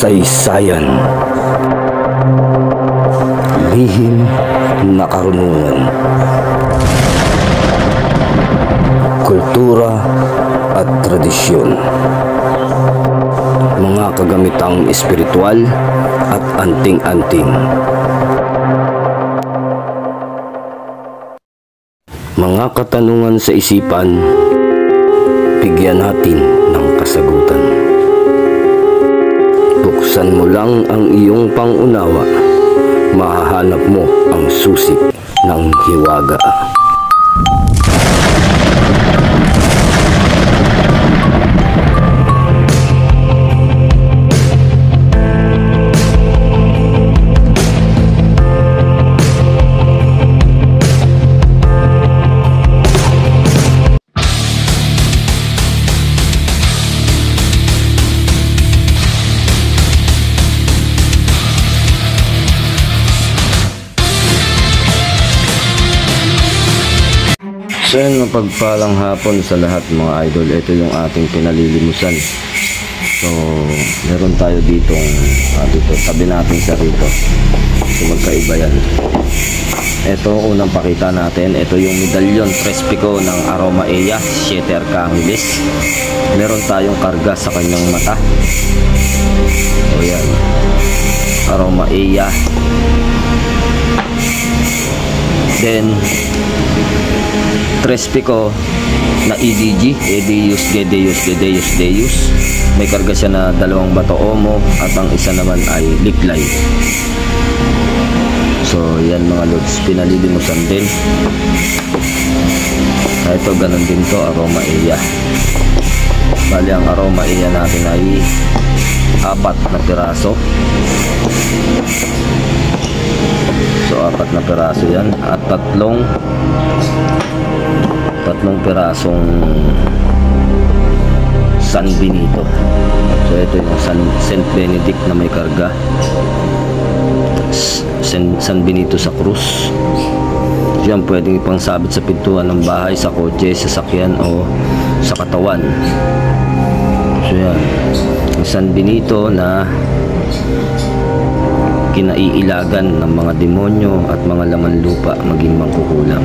kasaysayan, lihim na karunungan, kultura at tradisyon, mga kagamitang espiritual at anting-anting, mga katanungan sa isipan, bigyan natin ng kasagutan. Buksan mo lang ang iyong pangunawa, mahahanap mo ang susi ng hiwaga. So yun, mapagpalang hapon sa lahat mga idol. Ito yung ating pinalilimusan. So meron tayo ditong dito, tabi natin sa rito. So magkaiba yan. Ito unang pakita natin. Ito yung medalyon Trespico ng Aroma Eya 7 Arcangeles. Meron tayong karga sa kanyang mata. So yan, Aroma Eya. Then Trespico na EDG, Edeus Dedeus. May karga siya na 2 bato omo at ang isa naman ay liklay. So yan mga lods, pinalilimusan din. Ito ganun din to, Aroma Eya. Bali ang Aroma Eya natin ay 4 na piraso. So 4 na piraso yan at tatlong pirasong San Benito. So ito yung Saint Benedict na may karga, San Benito sa krus. So yan, pwedeng ipangsabit sa pintuan ng bahay, sa kotse, sa sakyan o sa katawan. So yan, yung San Benito na kinaiilagan ng mga demonyo at mga laman lupa maging mangkukulam.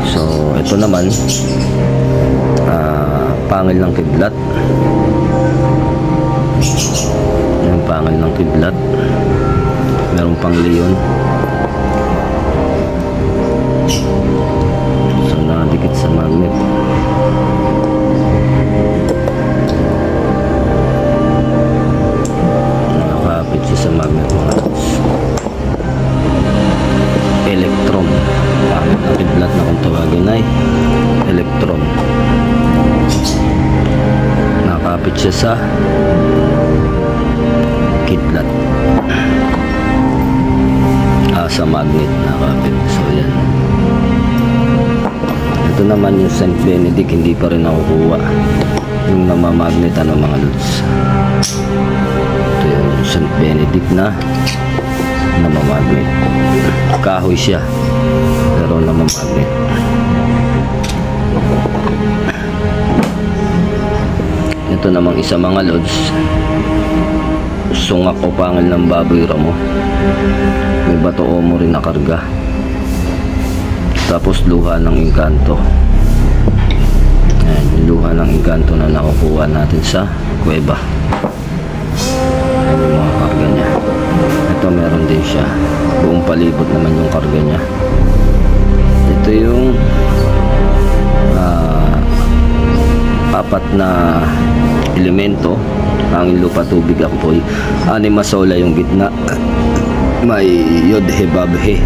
So ito naman pangil ng kidlat. Yung pangil ng kidlat, meron pang leon. So nakadikit sa magnet. Nakakapit siya sa magnet mga lods. Electron, pangil ng kidlat na kung tawagin ay electron. Nakakapit siya sa kidlat, sa magnet nakakapit. So yan, ito naman yung Saint Benedict, hindi pa rin nakukuha yung namamagnetan ng mga lods. Ito yung Saint Benedict na namamagnet. Kahoy siya pero namamagnet. Ito namang isa mga lods, sungak o pangil ng baboy ramo. May bato omo rin na karga. Tapos luha ng engkanto. Ayan, yung luha ng engkanto na nakukuha natin sa kuweba. Ayan yung mga karga niya. Ito meron din siya, buong palibot naman yung karga niya. Ito yung 4 na elemento, hangin, lupa, tubig, apoy. Anima sola yung gitna, may Yodhe Babhe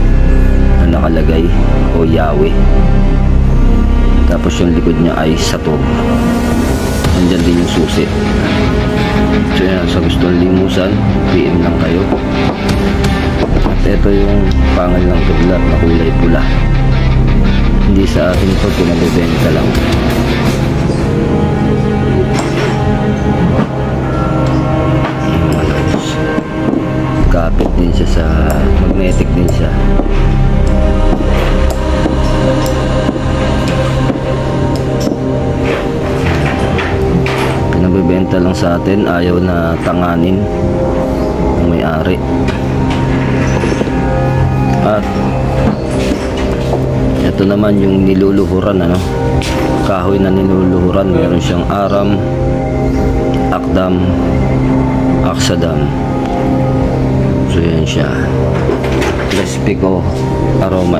na nakalagay o Yahweh. Tapos yung likod niya ay Saturn. Nandyan din yung susi. So yan, sa gustong limusan, PM lang kayo. At ito yung pangil ng kidlat na kulay pula. Hindi sa atin ito, pinabibenta lang. Kapit din siya sa magnetic din siya. ibebenta lang sa atin, ayaw na tanganin ng may-ari. At ito naman yung niluluhuran, ano, kahoy na niluluhuran. Meron siyang aram, akdam, aksadam. So yan siya. Trespico aroma,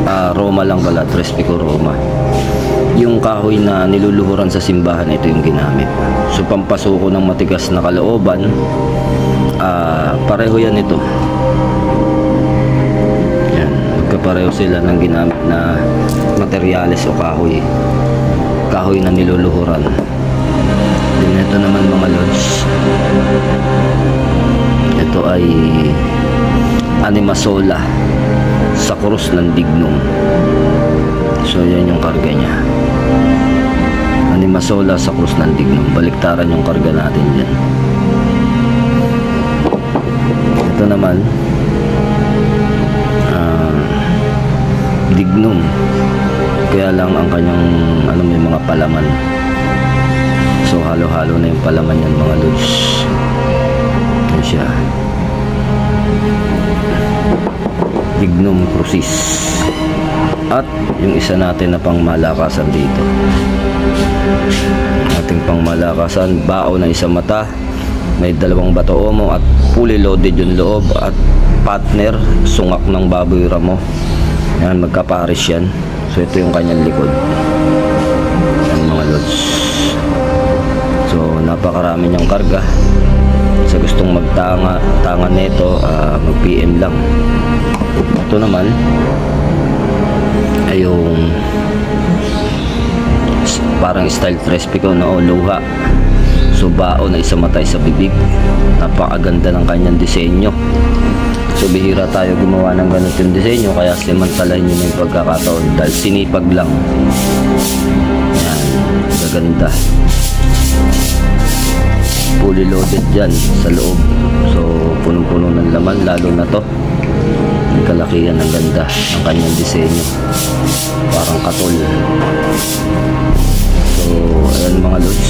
aroma lang pala, Trespico Roma. Yung kahoy na niluluhuran sa simbahan, ito yung ginamit. So pampasuko ng matigas na kalooban, pareho yan ito. Yan, magkapareho sila ng ginamit na materyales o kahoy. Kahoy na niluluhuran. Then ito naman mga lods, ito ay animasola sa krus ng Dignum. So yan yung karga niya, animasola sa krus ng Dignum. Baliktaran yung karga natin dyan. Ito naman Dignum, kaya lang ang kanyang may mga palaman. So halo-halo na yung palaman yan mga lods. Yan siya, Dignum Crucis. At yung isa natin na pangmalakasan dito, ating pangmalakasan, bao na isang mata, may 2 bato omo at fully loaded yung loob, at partner sungak ng baboy ramo. Yan, magkapares yan. So ito yung kanyang likod. Yan mga lods. So napakarami niyang karga. Sa gustong magtanga nito, mag PM lang. Ito naman ay yung parang style Trespico na luha. So bao na isang matay sa bibig. Napakaganda ng kanyang disenyo. So bihira tayo gumawa ng ganitong disenyo, kaya simantalahin nyo na yung pagkakataon dahil sinipag lang. Yan, gaganda. Fully loaded dyan sa loob. So punong-puno ng laman, lalo na to. Ang kalakihan, ng ganda ng kanyang disenyo, parang katol. So ayan mga lods,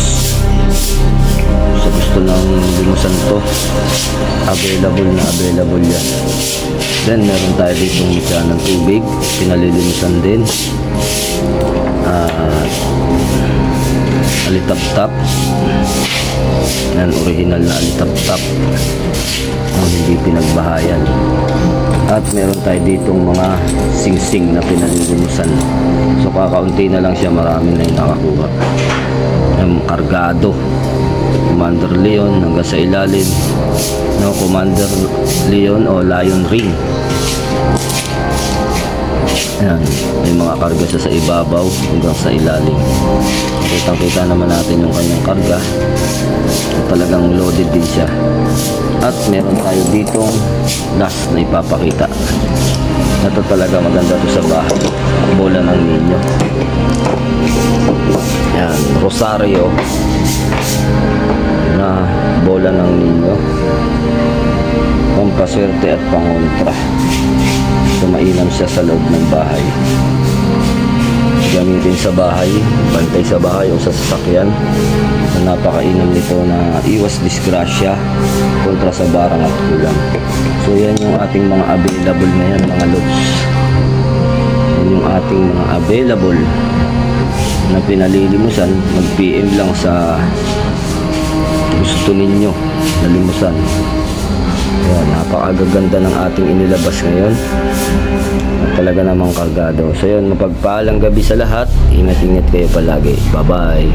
sa gusto ng limusan to, available yan. Then meron tayo dito ng tubig, pinalilimusan din. Alitap-tap. Yan, original na alitap-tap, hindi pinagbahayan. At meron tayo ditong mga sing-sing na pinalilimusan. So kakaunti na lang siya, marami na yung nakakuha. Yung kargado, Commander Leon hanggang sa ilalim, no, Commander Leon o Lion Ring. Yan, may mga karga sa ibabaw hanggang sa ilalim. Kitang-kita naman natin yung kanyang karga. Talagang loaded din siya. At meron tayo ditong last na ipapakita. Ito talaga maganda to sa bahay. Bola ng ninyo. Yan, Rosario na bola ng ninyo. Pampaswerte at pangontra. So mainam siya sa loob ng bahay. Gamitin sa bahay, bantay sa bahay o sa sasakyan. Napakainam nito na iwas disgrasya kontra sa barang at kulang. So yan yung ating mga available na yan mga lods. Yan yung ating mga available na pinalilimusan. Mag PM lang sa gusto ninyo na limusan. Yan, napakagaganda ng ating inilabas ngayon. At talaga namang kargado. So yun, mapagpaalang gabi sa lahat. Ingat-ingat kayo palagi. Bye-bye.